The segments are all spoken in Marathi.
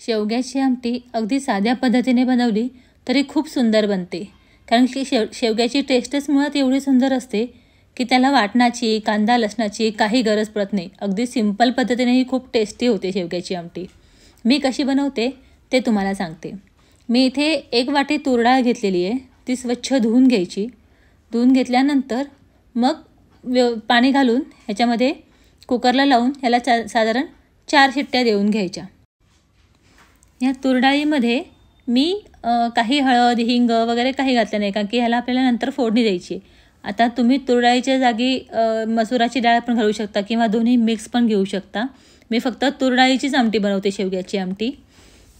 शेवग्याची आमटी अगदी साध्या पद्धतीने बनवली तरी खूप सुंदर बनते. कारण की शेवग्याची टेस्टच मुळात एवढी सुंदर असते की त्याला वाटणाची, कांदा लसणाची काही गरज पडत नाही. अगदी सिंपल पद्धतीनेही खूप टेस्टी होते शेवग्याची आमटी. मी कशी बनवते ते तुम्हाला सांगते. मी इथे 1 वाटी तूर डाळ घेतलेली आहे. ती स्वच्छ धुवून घ्यायची. धुवून घेतल्यानंतर मग पाणी घालून ह्याच्यामध्ये कुकरला लावून ह्याला साधारण 4 शिट्ट्या देऊन घ्यायच्या. या तूर डाळीमध्ये मी काही हळद, हिंग वगैरे काही घातलं नाही, कारण की ह्याला आपल्याला नंतर फोडणी द्यायची. आता तुम्ही तूर डाळीच्या जागी मसुराची डाळ पण घालू शकता किंवा दोन्ही मिक्स पण घेऊ शकता. मी फक्त तूर डाळीचीच आमटी बनवते, शेवग्याची आमटी.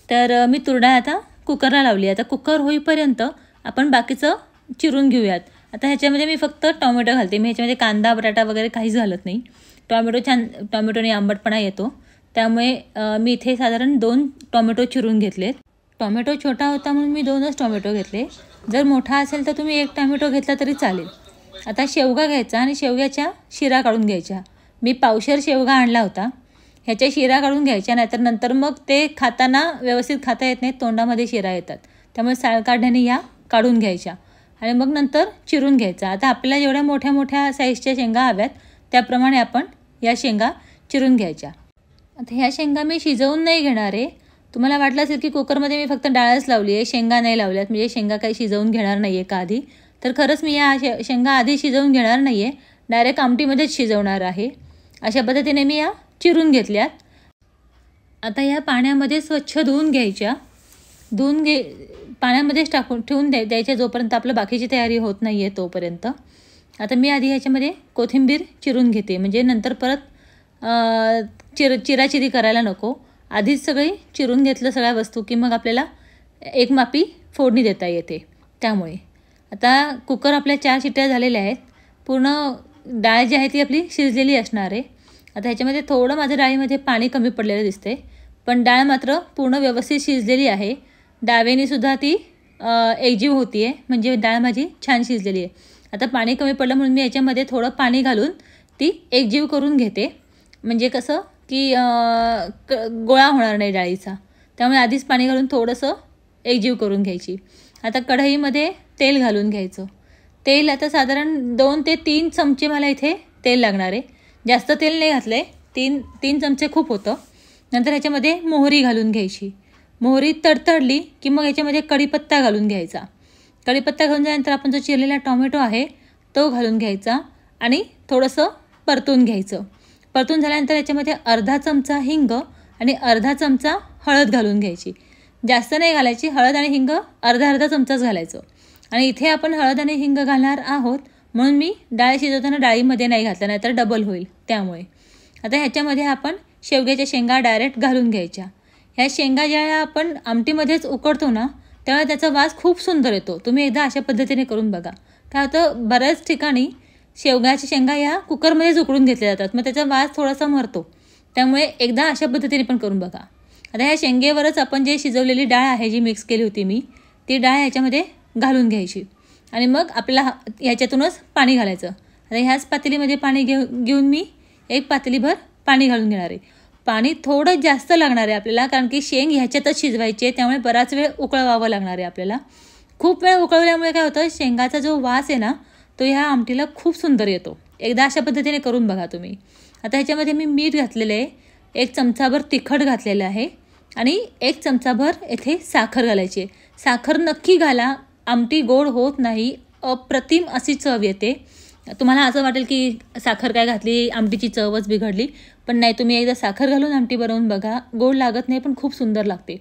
तर मी तूर डाळ आता कुकरला लावली. आता कुकर होईपर्यंत आपण बाकीचं चिरून घेऊयात. आता ह्याच्यामध्ये मी फक्त टोमॅटो घालते. मी ह्याच्यामध्ये कांदा, बटाटा वगैरे काहीच घालत नाही. टोमॅटोने आंबटपणा येतो, त्यामुळे मी इथे साधारण 2 टोमॅटो चिरून घेतलेत. टोमॅटो छोटा होता म्हणून मी 2च टोमॅटो घेतले. जर मोठा असेल तर तुम्ही 1 टोमॅटो घेतला तरी चालेल. आता शेवगा घ्यायचा आणि शेवग्याच्या शिरा काढून घ्यायच्या. मी पावशेर शेवगा आणला होता. ह्याच्या शिरा काढून घ्यायच्या, नाहीतर नंतर मग ते खाताना व्यवस्थित खाता येत नाही, तोंडामध्ये शिरा येतात. त्यामुळे साल काढण्याने ह्या काढून घ्यायच्या आणि मग नंतर चिरून घ्यायचा. आता आपल्याला जेवढ्या मोठ्या मोठ्या साईजच्या शेंगा हव्यात त्याप्रमाणे आपण या शेंगा चिरून घ्यायच्या. आता ह्या शेंगा मी शिजवून नाही घेणार आहे. तुम्हाला वाटलं असेल की कुकरमध्ये मी फक्त डाळच लावली आहे, शेंगा नाही लावल्यात, म्हणजे शेंगा काही शिजवून घेणार नाही आहे का आधी. तर खरंच मी या शेंगा आधी शिजवून घेणार नाही आहे, डायरेक्ट आमटीमध्येच शिजवणार आहे. अशा पद्धतीने मी या चिरून घेतल्यात. आता या पाण्यामध्ये स्वच्छ धुवून घ्यायच्या. पाण्यामध्येच टाकून ठेवून द्यायच्या जोपर्यंत आपलं बाकीची तयारी होत नाही आहे तोपर्यंत. आता मी आधी ह्याच्यामध्ये कोथिंबीर चिरून घेते, म्हणजे नंतर परत चिराचिरी करायला नको. आधीच सगळी चिरून घेतलं सगळ्या वस्तू की मग आपल्याला एक मापी फोडणी देता येते. त्यामुळे आता कुकर आपल्या 4 शिट्ट्या झालेल्या आहेत. पूर्ण डाळ जी आहे ती आपली शिजलेली असणार आहे. आता ह्याच्यामध्ये थोडं माझ्या डाळीमध्ये पाणी कमी पडलेलं दिसते, पण डाळ मात्र पूर्ण व्यवस्थित शिजलेली आहे. डावेनीसुद्धा ती एकजीव होती आहे, म्हणजे डाळ माझी छान शिजलेली आहे. आता पाणी कमी पडलं म्हणून मी याच्यामध्ये थोडं पाणी घालून ती एकजीव करून घेते, म्हणजे कसं की गोळा होणार नाही डाळीचा. त्यामुळे आधीच पाणी घालून थोडंसं एकजीव करून घ्यायची. आता कढईमध्ये तेल घालून घ्यायचं. तेल आता साधारण 2 ते 3 चमचे मला इथे तेल लागणार आहे. जास्त तेल नाही घातलं आहे, 3 चमचे खूप होतं. नंतर ह्याच्यामध्ये मोहरी घालून घ्यायची. मोहरी तडतडली की मग ह्याच्यामध्ये कढीपत्ता घालून घ्यायचा. कढीपत्ता घालून झाल्यानंतर आपण जो चिरलेला टोमॅटो आहे तो घालून घ्यायचा आणि थोडंसं परतून घ्यायचं. परतून झाल्यानंतर याच्यामध्ये अर्धा चमचा हिंग आणि अर्धा चमचा हळद घालून घ्यायची. जास्त नाही घालायची. हळद आणि हिंग अर्धा चमचाच घालायचं. आणि इथे आपण हळद आणि हिंग घालणार आहोत म्हणून मी डाळ शिजवताना डाळीमध्ये नाही घातलं, नाहीतर डबल होईल. त्यामुळे आता ह्याच्यामध्ये आपण शेवग्याच्या शेंगा डायरेक्ट घालून घ्यायच्या. ह्या शेंगा ज्या आपण आमटीमध्येच उकडतो ना, त्यावेळेला त्याचा वास खूप सुंदर येतो. तुम्ही एकदा अशा पद्धतीने करून बघा. काय होतं, बऱ्याच ठिकाणी शेवग्याच्या शेंगा ह्या कुकरमध्येच उकडून घेतल्या जातात, मग त्याचा वास थोडासा मरतो. त्यामुळे एकदा अशा पद्धतीने पण करून बघा. आता ह्या शेंगेवरच आपण जे शिजवलेली डाळ आहे, जी मिक्स केली होती मी, ती डाळ ह्याच्यामध्ये घालून घ्यायची आणि मग आपल्याला ह्याच्यातूनच पाणी घालायचं. आता ह्याच पातेलीमध्ये पाणी घेऊन मी 1 पातेलीभर पाणी घालून घेणार आहे. पाणी थोडं जास्त लागणार आहे आपल्याला, कारण की शेंग ह्याच्यातच शिजवायची आहे, त्यामुळे बराच वेळ उकळवावं लागणार आहे आपल्याला. खूप वेळ उकळवल्यामुळे काय होतं, शेंगाचा जो वास आहे ना तो ह्या आमटीला खूप सुंदर येतो. एकदा अशा पद्धतीने करून बघा तुम्ही. आता ह्याच्यामध्ये मी मीठ घातलेलं आहे, 1 चमचाभर तिखट घातलेलं आहे आणि 1 चमचाभर येथे साखर घालायची आहे. साखर नक्की घाला, आमटी गोड होत नाही, अप्रतिम अशी चव येते. तुम्हाला असं वाटेल की साखर काय घातली, आमटीची चवच बिघडली, पण नाही, तुम्ही एकदा साखर घालून आमटी बनवून बघा. गोड लागत नाही, पण खूप सुंदर लागते.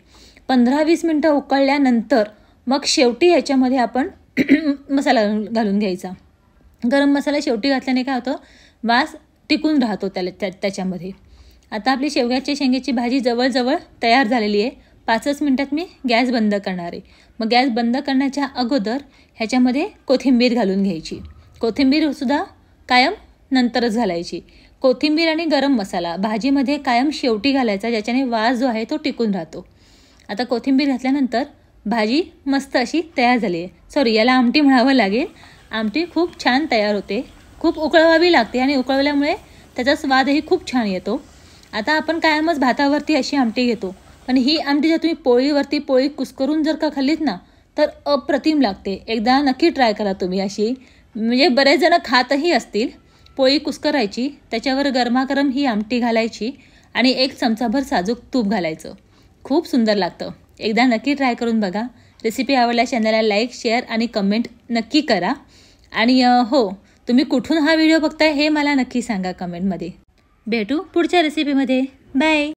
15-20 मिनटं उकळल्यानंतर मग शेवटी ह्याच्यामध्ये आपण मसाला घालून घ्यायचा. गरम मसाला शेवटी घातल्याने काय होतं, वास टिकून राहतो त्याच्यामध्ये. आता आपली शेवग्याच्या शेंगाची भाजी जवळजवळ तयार झालेली आहे. 5च मिनटात मी गॅस बंद करणार आहे. मग गॅस बंद करण्याच्या अगोदर ह्याच्यामध्ये कोथिंबीर घालून घ्यायची. कोथिंबीरसुद्धा कायम नंतरच घालायची. कोथिंबीर आणि गरम मसाला भाजीमध्ये कायम शेवटी घालायचा, ज्याच्याने वास जो आहे तो टिकून राहतो. आता कोथिंबीर घातल्यानंतर भाजी मस्त अशी तयार झाली आहे. याला आमटी म्हणावं लागेल. आमटी खूप छान तयार होते. खूप उकळवावी लागते आणि उकळवल्यामुळे त्याचा स्वादही खूप छान येतो. आता आपण कायमच भातावरती अशी आमटी घेतो, पण ही आमटी जर तुम्ही पोळीवरती पोळी कुस्करून जर का खाल्लीत ना तर अप्रतिम लागते. एकदा नक्की ट्राय करा तुम्ही अशी. म्हणजे बरेच जण खातही असतील. पोळी कुस्करायची, त्याच्यावर गरमागरम ही आमटी घालायची आणि 1 चमचाभर साजूक तूप घालायचं. खूप सुंदर लागतं. एकदा नक्की ट्राय करून बघा. रेसिपी आवडल्यास चॅनलला लाईक, शेअर आणि कमेंट नक्की करा. आणि हो, तुम्ही कुठून हा व्हिडिओ बघताय हे मला नक्की सांगा कमेंटमध्ये. भेटू पुढच्या रेसिपीमध्ये. बाय.